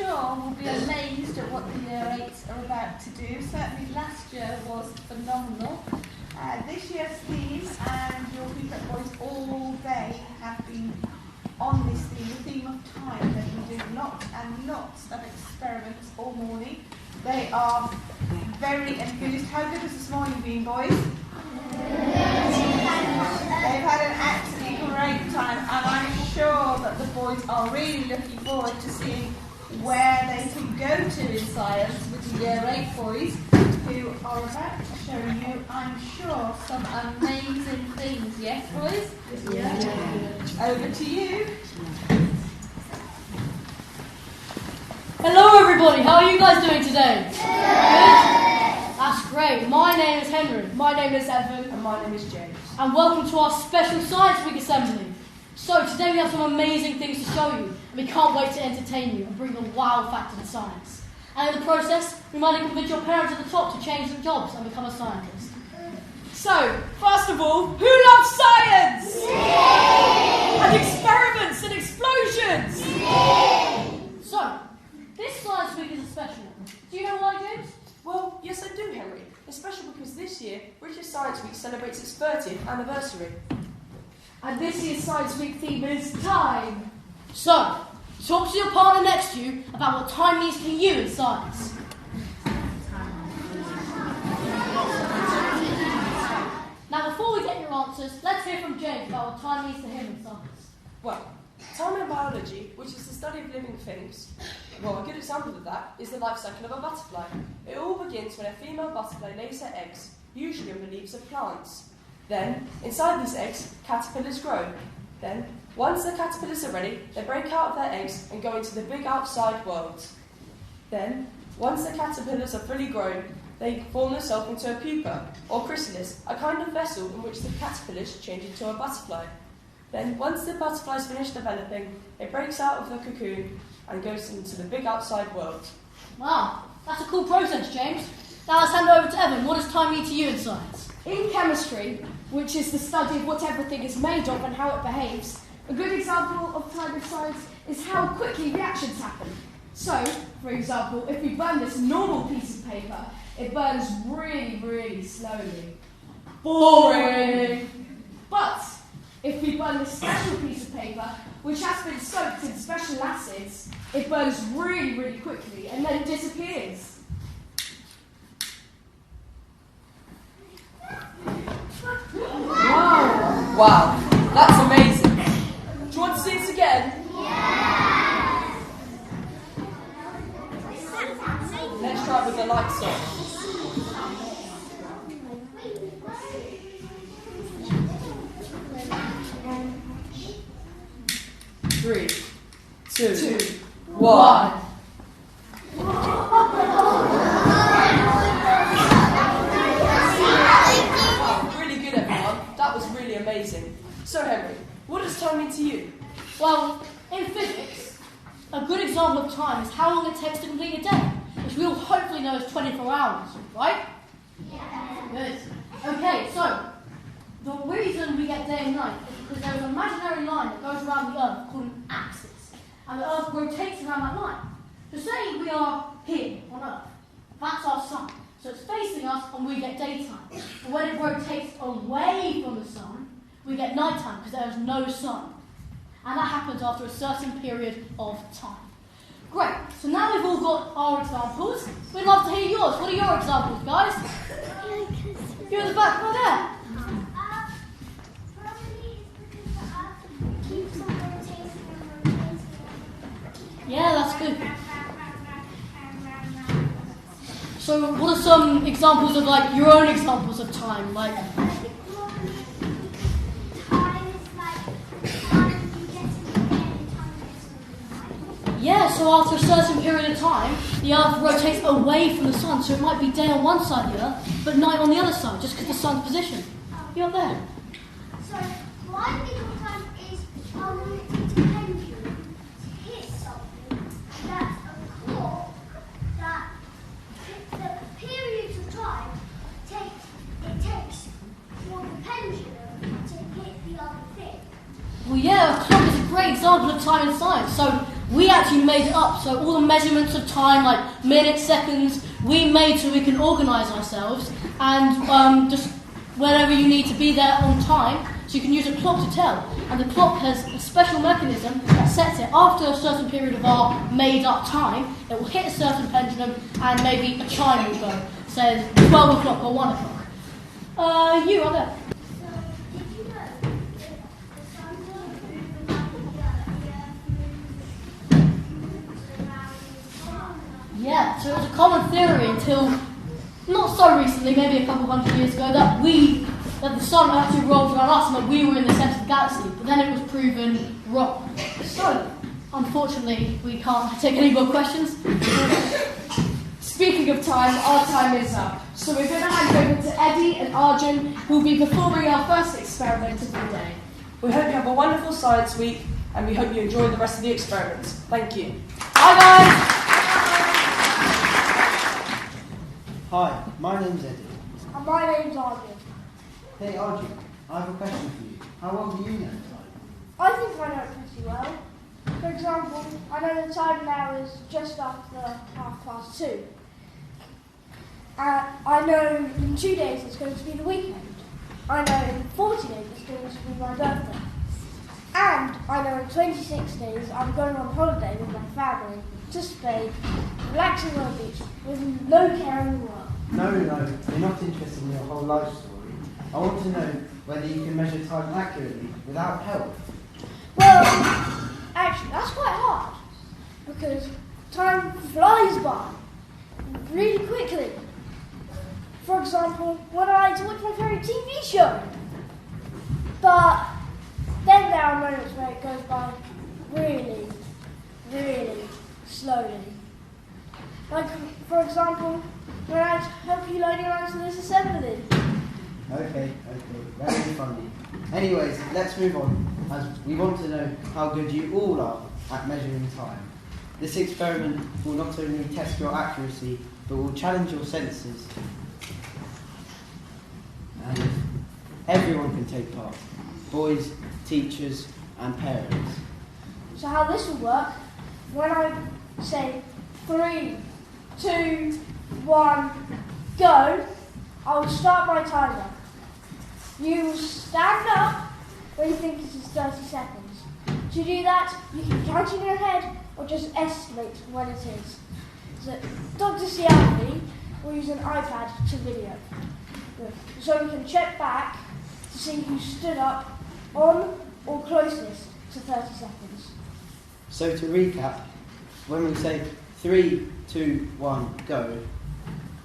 sure will be amazed at what the Year 8s are about to do. Certainly last year was phenomenal. This year's theme, and your Prefect Boys all day have been on this theme, the theme of time. They've been doing lots and lots of experiments all morning. They are very enthused. How good has this morning been, boys? They've had an absolutely great time, and I'm sure that the boys are really looking forward to seeing where they can go to in science with the Year 8 boys, who are about to show you, I'm sure, some amazing things. Yes, boys? Yeah. Over to you. Hello everybody, how are you guys doing today? Good? That's great. My name is Henry. My name is Evan. And my name is James. And welcome to our special Science Week assembly. So today we have some amazing things to show you, and we can't wait to entertain you and bring the wow factor to science. And in the process, we might even convince your parents at the top to change their jobs and become a scientist. So, first of all, who loves science? And experiments and explosions? So, this Science Week is a special one. Do you know why, James? Well, yes I do, Henry. Especially because this year, British Science Week celebrates its 30th anniversary. And this year's Science Week theme is time. So, talk to your partner next to you about what time means for you in science. Now, before we get your answers, let's hear from James about what time means to him in science. Well, time in biology, which is the study of living things, well, a good example of that is the life cycle of a butterfly. It all begins when a female butterfly lays her eggs, usually on the leaves of plants. Then, inside these eggs, caterpillars grow. Then, once the caterpillars are ready, they break out of their eggs and go into the big outside world. Then, once the caterpillars are fully grown, they form themselves into a pupa, or chrysalis, a kind of vessel in which the caterpillars change into a butterfly. Then, once the butterflies finish developing, it breaks out of the cocoon and goes into the big outside world. Wow, that's a cool process, James. Now let's hand it over to Evan. What does time mean to you in science? In chemistry, which is the study of what everything is made of and how it behaves, a good example of time in science is how quickly reactions happen. So, for example, if we burn this normal piece of paper, it burns really, really slowly. Boring! But if we burn this special piece of paper, which has been soaked in special acids, it burns really, really quickly and then disappears. Wow, that's amazing. Do you want to see this again? Let's try it with the lights on. Three, two, one. Really good, everyone. That was really amazing. So, Henry, what does time mean to you? Well, in physics, a good example of time is how long it takes to complete a day, which we all hopefully know is 24 hours, right? Yeah. Good. Okay, so the reason we get day and night is because there is an imaginary line that goes around the Earth called an axis, and the Earth rotates around that line. So say we are here on Earth, that's our sun. So it's facing us and we get daytime. But when it rotates away from the sun, we get nighttime because there is no sun. And that happens after a certain period of time. Great, so now we've all got our examples. We'd love to hear yours. What are your examples, guys? You're in the back, right there. Yeah, that's good. So what are some examples of like your own examples of time? Like yeah, so after a certain period of time, the Earth rotates away from the sun, so it might be day on one side of the Earth, but night on the other side, just because the sun's position. You're up there. So, my big time is how long it takes a pendulum to hit something that's a clock that the periods of time it takes for the pendulum to hit the other thing. Well, yeah, a clock is a great example of time in science. So we actually made it up. So all the measurements of time, like minutes, seconds, we made so we can organise ourselves and just whenever you need to be there on time, so you can use a clock to tell. And the clock has a special mechanism that sets it after a certain period of our made-up time. It will hit a certain pendulum and maybe a chime will go, says 12 o'clock or 1 o'clock. You are there. So, did you know that the sun won't move without the earth moves around the sun? Yeah, so it was a common theory until not so recently, maybe a couple hundred years ago, that the sun actually rolled around us and that we were in the centre of the galaxy, but then it was proven wrong. So, unfortunately, we can't take any more questions. Speaking of time, our time is up. So we're going to hand over to Eddie and Arjun, who will be performing our first experiment of the day. We hope you have a wonderful science week, and we hope you enjoy the rest of the experiments. Thank you. Bye guys! Hi, my name's Eddie. And my name's Arjun. Hey Arjun, I have a question for you. How well do you know time? I think I know it pretty well. For example, I know the time now is just after 2:30. I know in 2 days it's going to be the weekend. I know in 40 days it's going to be my birthday. And I know in 26 days I'm going on holiday with my family to Spain, relaxing on the beach with no care in the world. No, you're not interested in your whole life story. I want to know whether you can measure time accurately without help. Well, actually that's quite hard because time flies by really quickly. For example, when I like to watch my favourite TV show. But then there are moments where it goes by really, really slowly. Like, for example, when I help you load your lines to this assembly. Okay, very funny. Anyways, let's move on, as we want to know how good you all are at measuring time. This experiment will not only test your accuracy, but will challenge your senses. And everyone can take part. Boys, teachers, and parents. So how this will work, when I say 3, 2, 1, go, I will start my timer. You will stand up when you think it is 30 seconds. To do that, you can count in your head or just estimate when it is. So Dr. Siafi will use an iPad to video. So we can check back to see who stood up on or closest to 30 seconds. So to recap, when we say 3, 2, 1, go,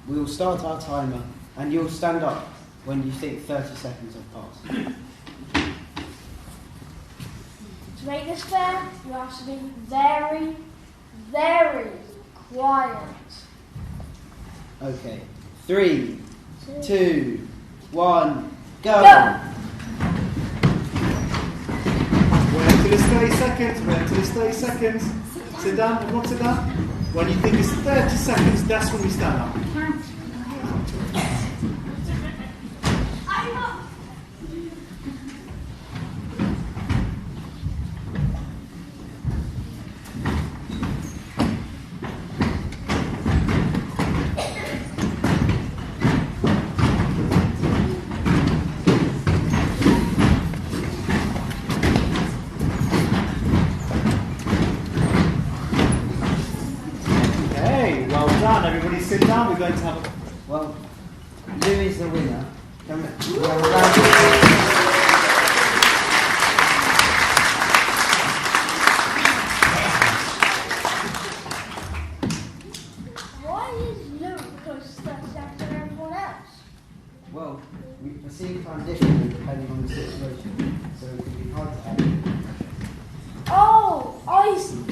we will start our timer and you'll stand up when you think 30 seconds have passed. To make this fair, you have to be very, very quiet. Okay, 3, 2, 1, go! Wait until it's 30 seconds, wait until it's 30 seconds. Sit down, everyone sit down. When you think it's 30 seconds, that's when we stand up. Everybody sit down, we're going to have a... Well, Lou is the winner. We have a round Why is Lou close to 30 seconds to everyone else? Well, we perceive time differently depending on the situation, so it can be hard to add. Oh, I see.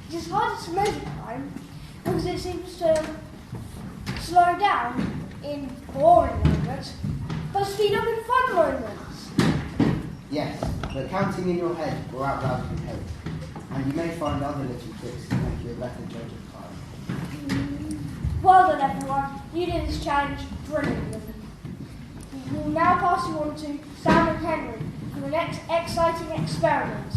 It is harder to measure time because it seems to slow down in boring moments, but speed up in fun moments. Yes, but counting in your head or out loud can help. And you may find other little tricks to make you a better judge of time. Well done, everyone. You did this challenge brilliantly. We will now pass you on to Sam and Henry for the next exciting experiment.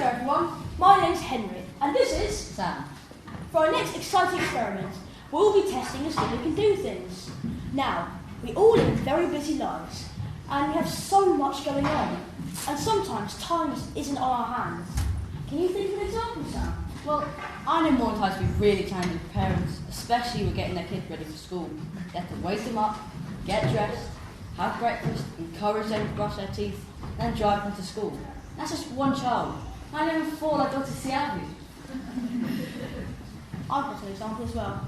there everyone, my name's Henry, and this is Sam. For our next exciting experiment, we'll be testing to see if we can do things. Now, we all live very busy lives, and we have so much going on, and sometimes time isn't on our hands. Can you think of an example, Sam? Well, I know more times we really can with parents, especially with getting their kids ready for school. They have to wake them up, get dressed, have breakfast, encourage them to brush their teeth, then drive them to school. That's just one child. I know 4 like Dr. Siavu. I've got an example as well.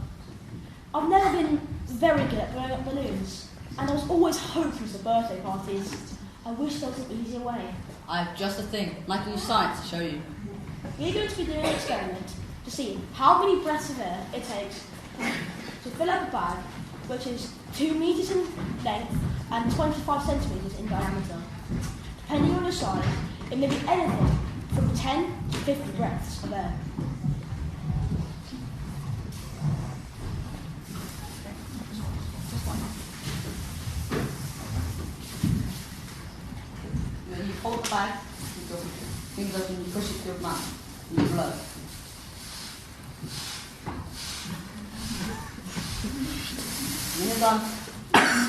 I've never been very good at blowing up balloons, and I was always hoping for birthday parties. I wish there was an easier way. I have just a thing, like in science, to show you. We're going to be doing an experiment to see how many breaths of air it takes to fill up a bag, which is 2 meters in length and 25 centimeters in diameter. Depending on the size, it may be anything from 10 to 50 breaths of air. You hold the bag, you go fingers up and you push it to your mouth, and you blow. When you're done,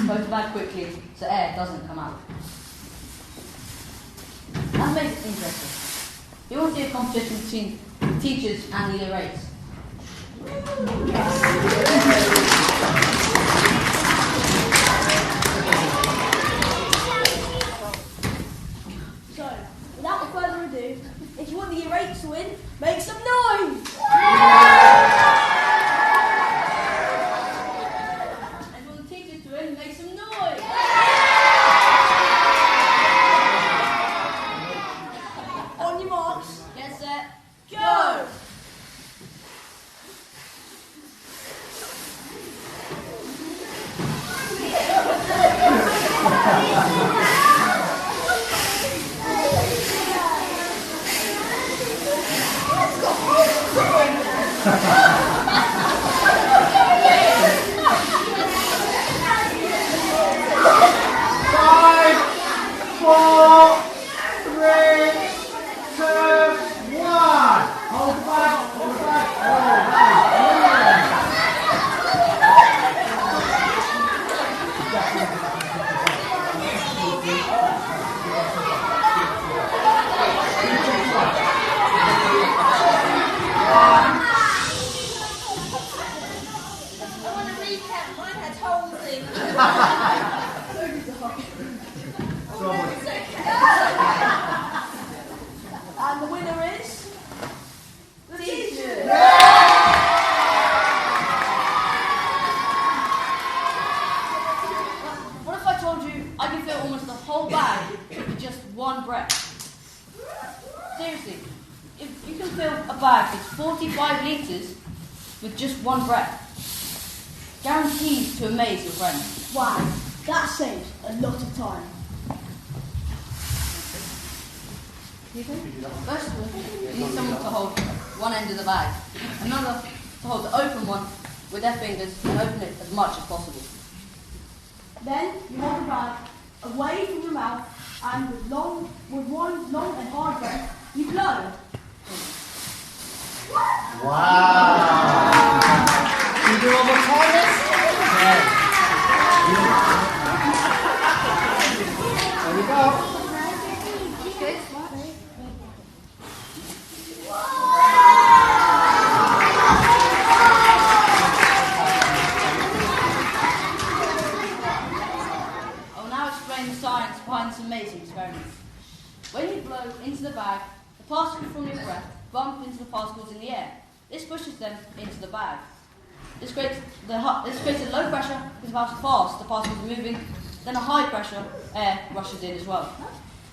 close the bag quickly so air doesn't come out. That makes it interesting. You want to see a competition between the teachers and the year 8s. So, without further ado, if you want the year 8s to win, make some noise! And if you want the teachers to win, make some noise! On your marks, get set, go! Five, 4, 3, 2, 1. Hold the bag, hold the bag. I want to recap. Mine had holes in. And the winner is... the teacher! What if I told you I can fill almost the whole bag with just one breath? Seriously, if you can fill a bag that's 45 litres with just one breath, guaranteed to amaze your friends. Wow, that saves a lot of time. First of all, you need someone to hold one end of the bag, another to hold the open one with their fingers and open it as much as possible. Then you hold the bag away from your mouth and with one long and hard breath, you blow. Wow. You do all the time? There we go. I will now explain the science behind this amazing experiment. When you blow into the bag, the particles from your breath bump into the particles in the air. This pushes them into the bag. This creates a low pressure because of how fast the particles are moving, then a high pressure air rushes in as well.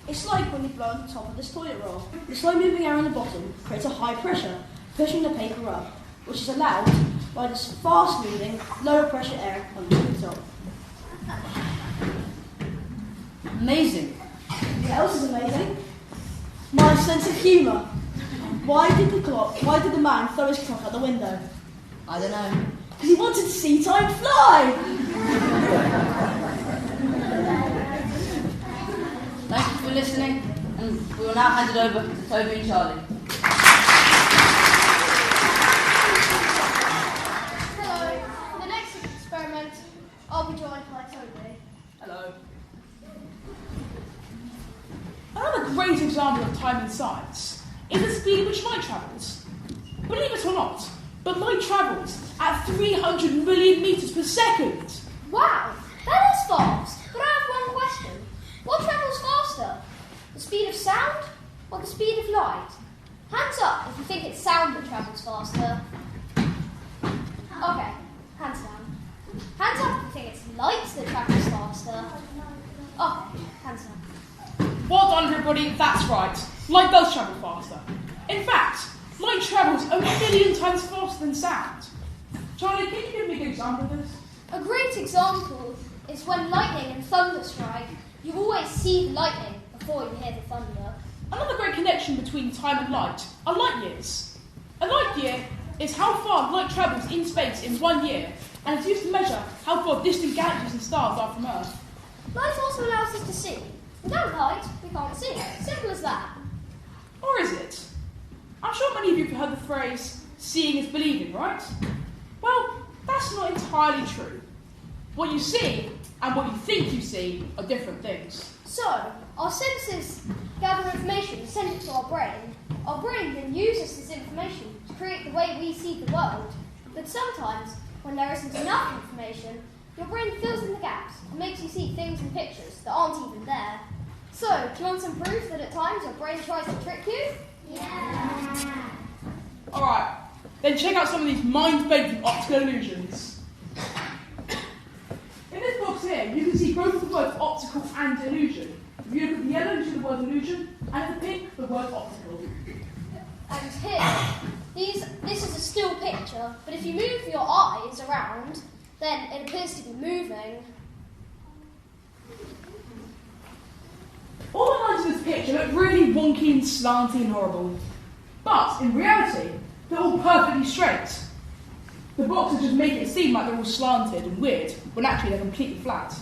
It's like when you blow on the top of this toilet roll. The slow moving air on the bottom creates a high pressure, pushing the paper up, which is allowed by this fast moving, low pressure air on the top. Amazing. What else is amazing? My sense of humour. Why did the man throw his clock out the window? I don't know. Because he wanted to see time fly! Thank you for listening, and And we will now hand it over to Toby and Charlie. Hello. For the next experiment, I'll be joined by Toby. Hello. Another great example of time in science is the speed at which light travels. Believe it or not, but light travels at 300 million metres per second. Wow, that is fast. But I have one question. What travels faster? The speed of sound or the speed of light? Hands up if you think it's sound that travels faster. Okay, hands down. Hands up if you think it's light that travels faster. Okay, hands down. Well done, everybody, that's right. Light does travel faster. In fact, light travels 1 million times faster than sound. Charlie, can you give me a good example of this? A great example is when lightning and thunder strike, you always see the lightning before you hear the thunder. Another great connection between time and light are light years. A light year is how far light travels in space in 1 year, and it's used to measure how far distant galaxies and stars are from Earth. Light also allows us to see. Without light, we can't see. Simple as that. Or is it? I'm sure many of you have heard the phrase, seeing is believing, right? Well, that's not entirely true. What you see and what you think you see are different things. So, our senses gather information and send it to our brain. Our brain then uses this information to create the way we see the world. But sometimes, when there isn't enough information, your brain fills in the gaps and makes you see things in pictures that aren't even there. So, do you want some proof that at times your brain tries to trick you? Yeah. Alright, then check out some of these mind-bending optical illusions. In this box here, you can see both the words optical and illusion. If you look at the yellow, you see the word illusion, and at the pink, the word optical. And here, this is a still picture, but if you move your eyes around, then it appears to be moving. All the lines in this picture look really wonky and slanty and horrible. But, in reality, they're all perfectly straight. The boxes just make it seem like they're all slanted and weird, when actually they're completely flat.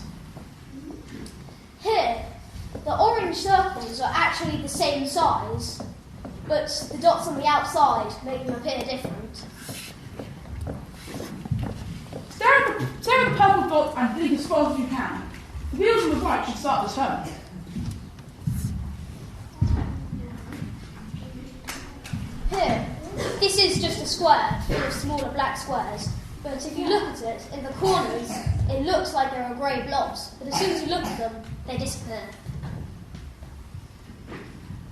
Here, the orange circles are actually the same size, but the dots on the outside make them appear different. Stare at the purple dot and blink as fast as you can. The wheels on the right should start to turn. Here, this is just a square full of smaller black squares, but if you look at it, in the corners, it looks like there are grey blobs, but as soon as you look at them, they disappear.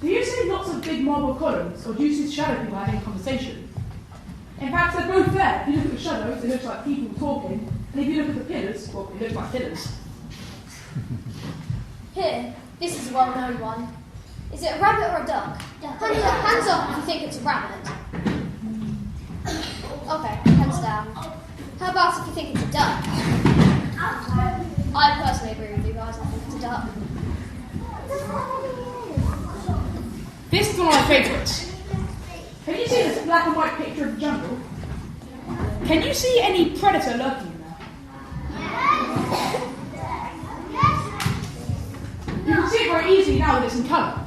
Do you see lots of big marble columns, or do you see shadow people having a conversation? In fact, they're both there. If you look at the shadows, it looks like people talking, and if you look at the pillars, well, it looks like pillars. Here, this is a well-known one. Is it a rabbit or a duck? Hands up if you think it's a rabbit. Okay, hands down. How about if you think it's a duck? I personally agree with you guys, I think it's a duck. This is one of my favourites. Can you see this black and white picture of the jungle? Can you see any predator lurking in there? You can see it very easily now that it's in colour.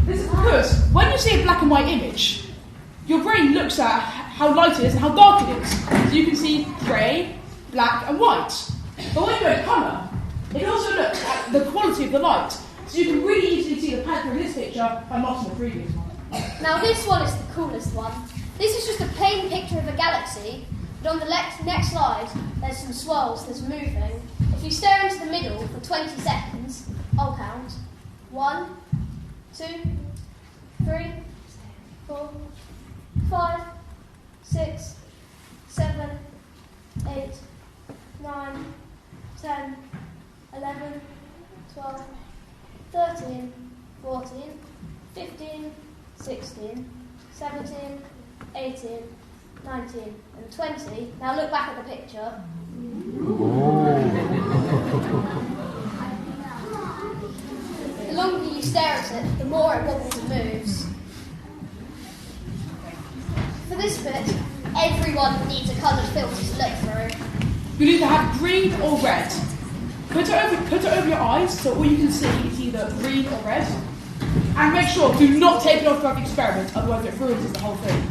This is because when you see a black and white image, your brain looks at how light it is and how dark it is. So you can see grey, black and white. But when you go to colour, it also looks at the quality of the light. So you can really easily see the panther in this picture and not in the previous one. Now this one is the coolest one. This is just a plain picture of a galaxy, but on the next slide, there's some swirls that's moving. If you stare into the middle for 20 seconds, I'll count. 1, 2, 3, 4, 5, 6, 7, 8, 9, 10, 11, 12, 13, 14, 15, 16, 17, 18, 19, and 20. Now look back at the picture. The longer you stare at it, the more it wobbles and moves. For this bit, everyone needs a coloured filter to look through. You'll either have green or red. Put it over your eyes so all you can see is either green or red. And make sure, do not take it off throughout the experiment, otherwise it ruins the whole thing.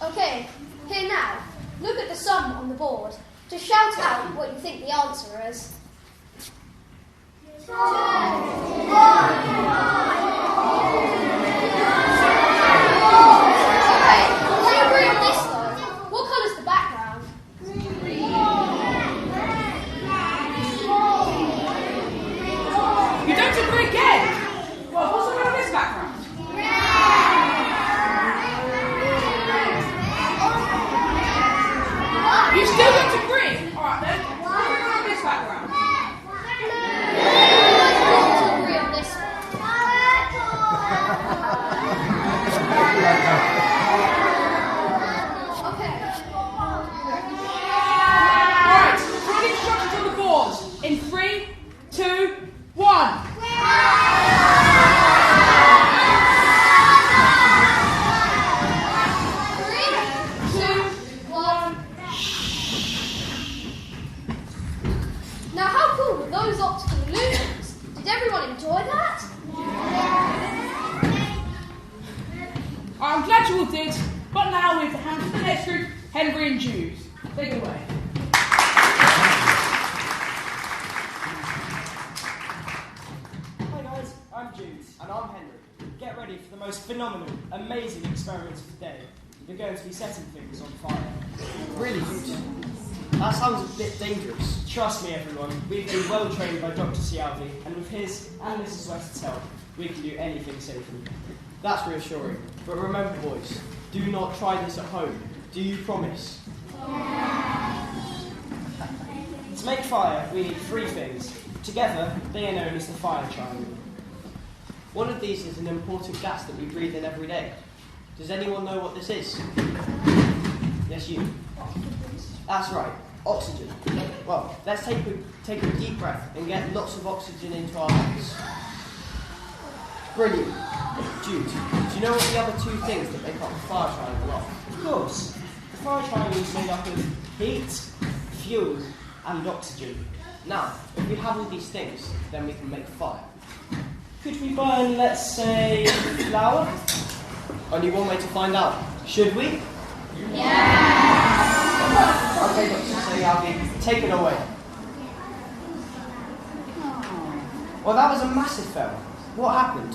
Okay, here now, look at the sum on the board. Just shout out what you think the answer is. 2, 1. Okay, do you agree on this though? What colour's the background? You don't agree again! Well, what's the colour of this background? You still don't agree! Alright then, what's the colour of this background? To agree on this one. Okay. Alright, put the instructions on the board. In 3, 2, 1. 3, 2, 1. Now, how cool were those optical illusions? Did everyone enjoy that? I'm glad you all did, but now we have to hand to the next group, Henry and Jude. Take it away. Hi guys, I'm Jude. And I'm Henry. Get ready for the most phenomenal, amazing experiments of the day. We're going to be setting things on fire. Really, Jude? That sounds a bit dangerous. Trust me everyone, we've been well trained by Dr. Cialdi, and with his and Mrs. West's help, we can do anything safely. That's reassuring. But remember boys, do not try this at home. Do you promise? To make fire, we need 3 things. Together, they are known as the fire triangle. One of these is an important gas that we breathe in every day. Does anyone know what this is? Yes, you. That's right, oxygen. Well, let's take a deep breath and get lots of oxygen into our lungs. Brilliant. Jude, do you know what the other 2 things that make up the fire triangle are? Of course, the fire triangle is made up of heat, fuel, and oxygen. Now, if we have all these things, then we can make fire. Could we burn, let's say, flour? Only one way to find out. Should we? Okay, Dr. Cialdi, take it away. Well, that was a massive fail. What happened?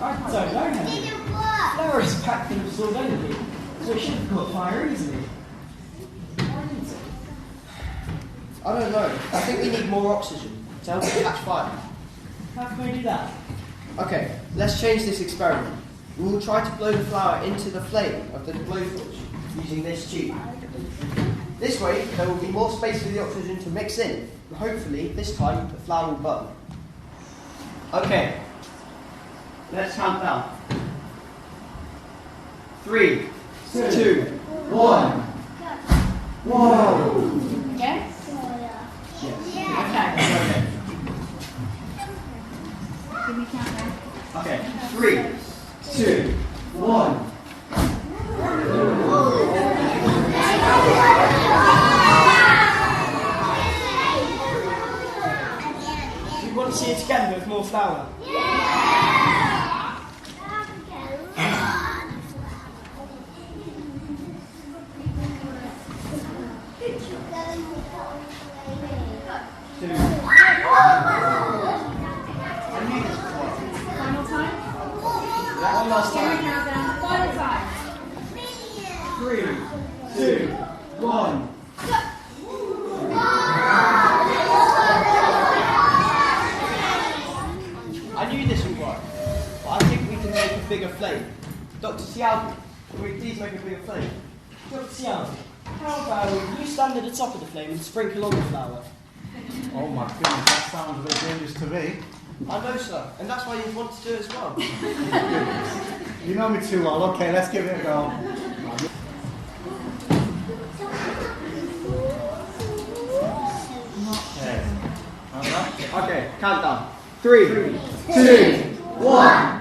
I don't know, Henry. Flour is packed full of stored energy, so it should have caught fire easily. I don't know. I think we need more oxygen to help it catch fire. How can we do that? Okay, let's change this experiment. We will try to blow the flour into the flame of the blowtorch using this tube. This way, there will be more space for the oxygen to mix in. Hopefully, this time, the flour will burn. Okay, let's count down. 3, 2, 1. Whoa! Again? Yes. Okay. Give me a countdown. Okay. 3, 2, 1. We want to see it again with more flour. Final time? One last Give me a time. countdown. Final time. 3, 2, 1. I knew this would work, but I think we can make a bigger flame. Dr. Cialdi, can we please make a bigger flame? Dr. Cialdi, how about you stand at the top of the flame and sprinkle on the flour? Oh my goodness, that sounds a bit dangerous to me. I know, sir, and that's why you want to do it as well. You know me too well. Okay, let's give it a go. Okay, countdown. 3, 2, 1.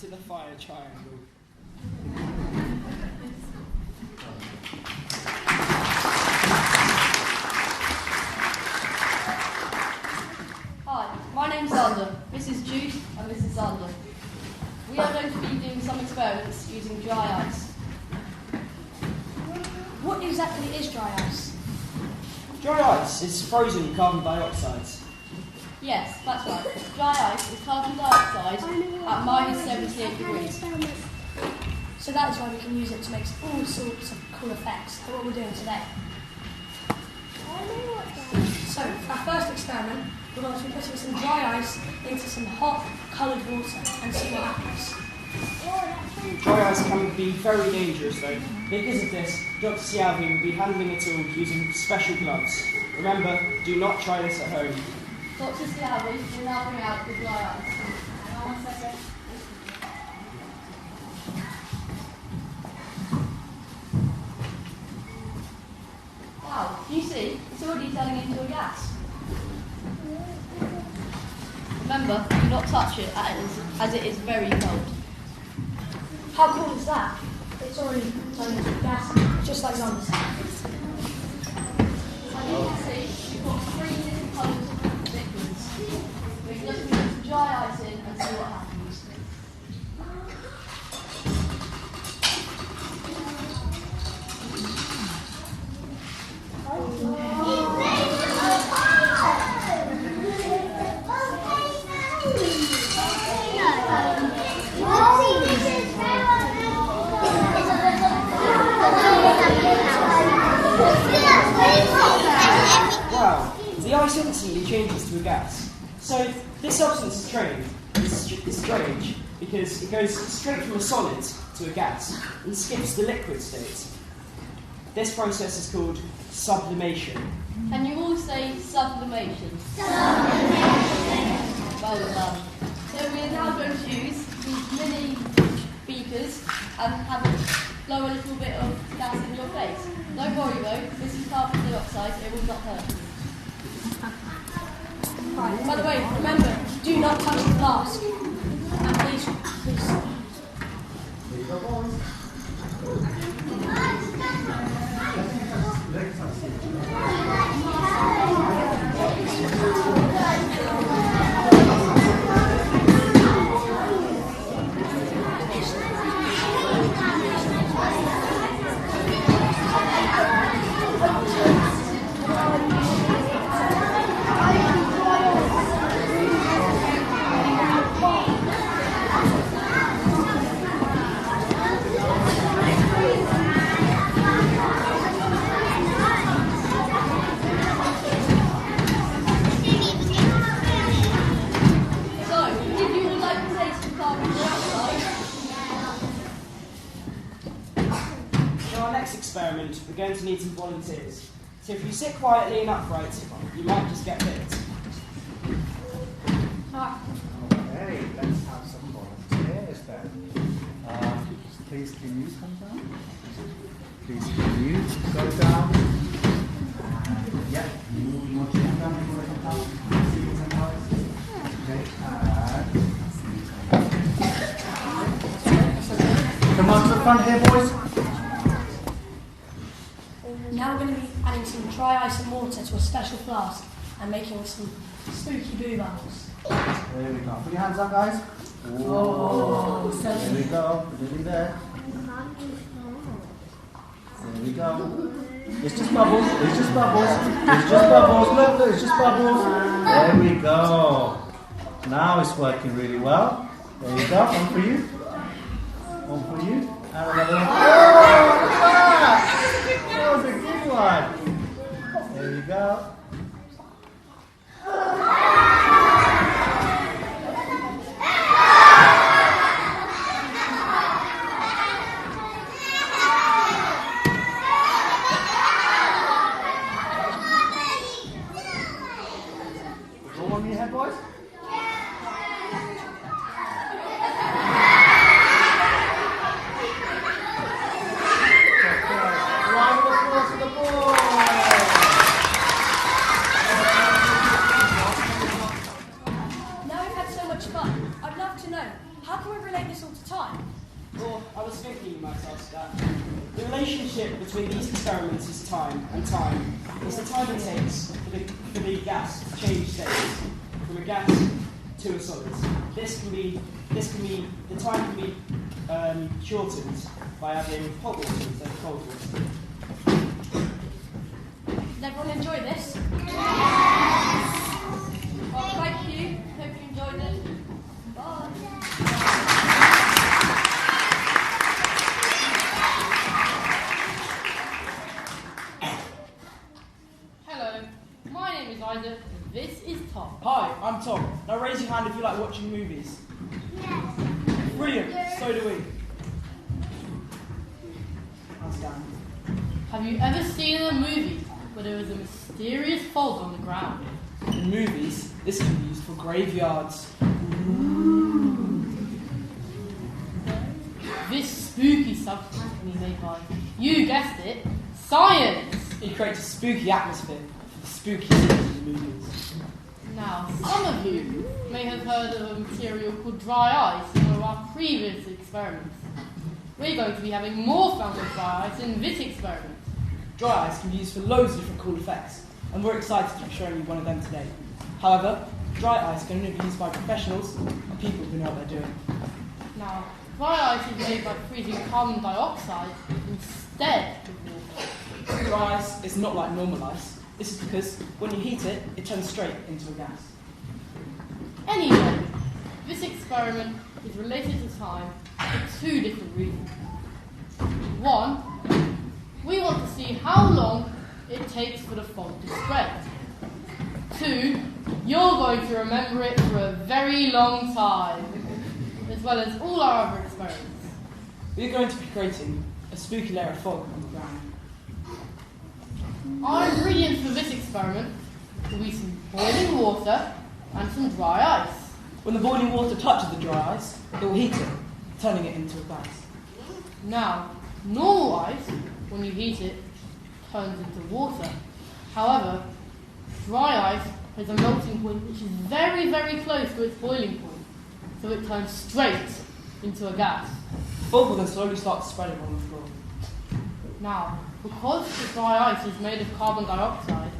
to the fire triangle. Hi, my name's Xander. This is Jude and this is Xander. We are going to be doing some experiments using dry ice. What exactly is dry ice? Dry ice is frozen carbon dioxide. Yes, that's right. Dry ice is carbon dioxide at minus 78 degrees. So that is why we can use it to make all sorts of cool effects, like what we're doing today. So, our first experiment, we're going to be putting some dry ice into some hot, coloured water and see what happens. Dry ice can be very dangerous though. Because of this, Dr. Siavi will be handling it all using special gloves. Remember, do not try this at home. Dr. Siavi will now bring out the dry ice. Hang on 1 second. Wow, you see, it's already turning into a gas. Remember, do not touch it as it is very cold. How cool is that? It's already turned into gas, just like Xander said. As you can see, we've got 3 different colours of liquids. We can just put some dry ice in and see what happens. Wow, the ice instantly changes to a gas. So this substance is strange because it goes straight from a solid to a gas and skips the liquid state. This process is called sublimation. Can you all say sublimation? Well done. So we are now going to use these mini beakers and have it blow a little bit of gas in your face. Don't worry though, this is carbon dioxide, it will not hurt. Right, by the way, remember, do not touch the flask. And please. Experiment, we're going to need some volunteers. So if you sit quietly and upright, you might just get bit. Okay, let's have some volunteers then. Please can you come down? Please can you go down? Yeah, you want to come down before I come down? Okay, come on to the front here, boys. Now we're going to be adding some dry ice and water to a special flask and making some spooky boo bubbles. There we go. Put your hands up, guys. Oh, there we go. Put it in there. There we go. It's just bubbles. It's just bubbles. It's just bubbles. Look, it's just bubbles. There we go. Now it's working really well. There you go. One for you. One for you. And another one. Oh, look at that! That was a good one. There you go. All on your head, boys? Now we've had so much fun, I'd love to know, how can we relate this all to between these experiments is time, and time is the time it takes for the gas to change states from a gas to a solid. The time can be shortened by adding hot water instead of cold water. Did everyone enjoy this? Well, thank you. Hope you enjoyed it. Bye. Hello, my name is Isaac, and this is Tom. Hi, I'm Tom. Now raise your hand if you like watching movies. Yes. Brilliant, so do we. That's Dan. Have you ever seen a movie where there was a mysterious fog on the ground? In movies, this can be used for graveyards. This spooky substance can be made by, you guessed it, science! It creates a spooky atmosphere for the spooky scenes in the movies. Now, some of you may have heard of a material called dry ice in one of our previous experiments. We're going to be having more fun with dry ice in this experiment. Dry ice can be used for loads of different cool effects, and we're excited to be showing you one of them today. However, dry ice can only be used by professionals and people who know what they're doing. Now, dry ice is made by freezing carbon dioxide instead of water. Dry ice is not like normal ice. This is because when you heat it, it turns straight into a gas. Anyway, this experiment is related to time for two different reasons. One, we want to see how long it takes for the fog to spread. Two, you're going to remember it for a very long time, as well as all our other experiments. We're going to be creating a spooky layer of fog on the ground. Our ingredients for this experiment will be some boiling water and some dry ice. When the boiling water touches the dry ice, it will heat it, turning it into a gas. Now, normal ice, when you heat it, turns into water. However, dry ice has a melting point which is very, very close to its boiling point, so it turns straight into a gas. Fog will then slowly start to spread along the floor. Now, because the dry ice is made of carbon dioxide,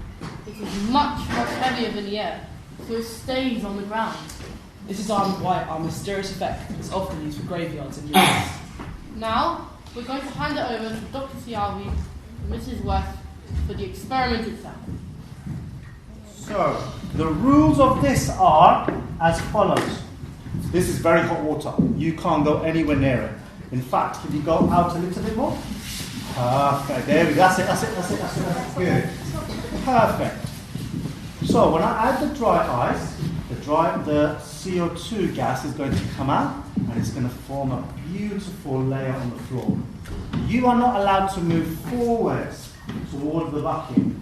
it is much, much heavier than the air, so it stays on the ground. This is why our mysterious effect is often used for graveyards in Europe. Now, we're going to hand it over to Dr. Siavi and Mrs. West for the experiment itself. So, the rules of this are as follows. This is very hot water. You can't go anywhere near it. In fact, if you go out a little bit more, perfect. There we go. That's it. Good. Perfect. So when I add the dry ice, the CO2 gas is going to come out and it's going to form a beautiful layer on the floor. You are not allowed to move forwards toward the vacuum.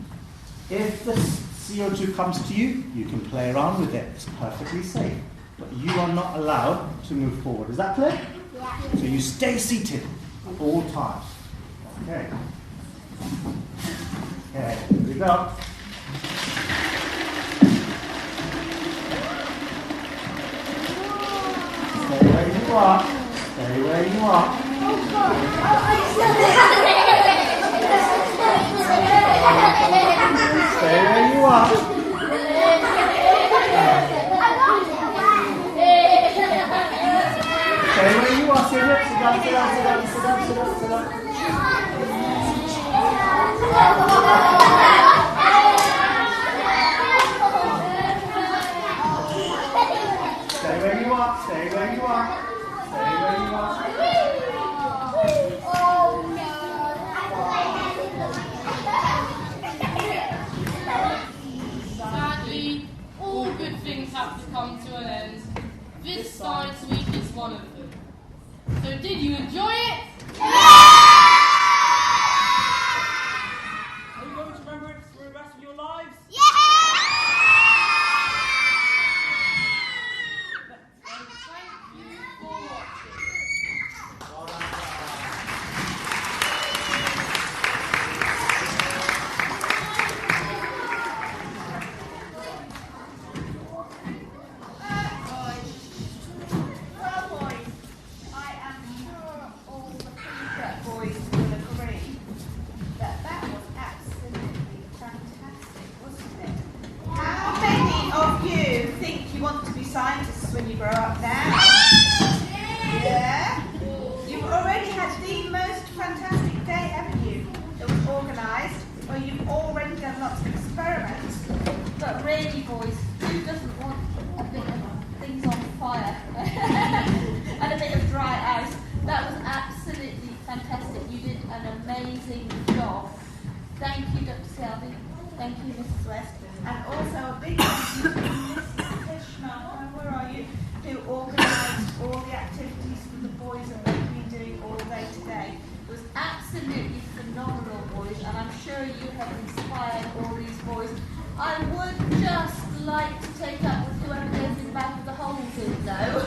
If the CO2 comes to you, you can play around with it. It's perfectly safe. But you are not allowed to move forward. Is that clear? Yeah. So you stay seated at all times. Okay. Okay, here we go. Stay where you are. Stay where you are. Stay where you are. Stay where you are. Sit down, sit down, sit down, sit down, sit down, sit down, sit down. Stay where you are. Stay where you are. Stay where you are. Sadly, all good things have to come to an end. This science week is one of them. So did you enjoy it? Are you going to remember it for the rest of your lives? Thank you for watching. Well, boys, I am sure all the scientists when you grow up now. Yeah? You've already had the most fantastic day, haven't you? It was organised, or you've already done lots of experiments. But really, boys, who doesn't want a bit of things on fire and a bit of dry ice? That was absolutely fantastic. You did an amazing job. Thank you, Dr. Selby. Thank you, Mrs. West. And also a big thank you to Mrs. Fishman, where are you, who organised all the activities for the boys that we've been doing all day today. It was absolutely phenomenal, boys, and I'm sure you have inspired all these boys. I would just like to take up with whoever goes in the back of the holes in, though.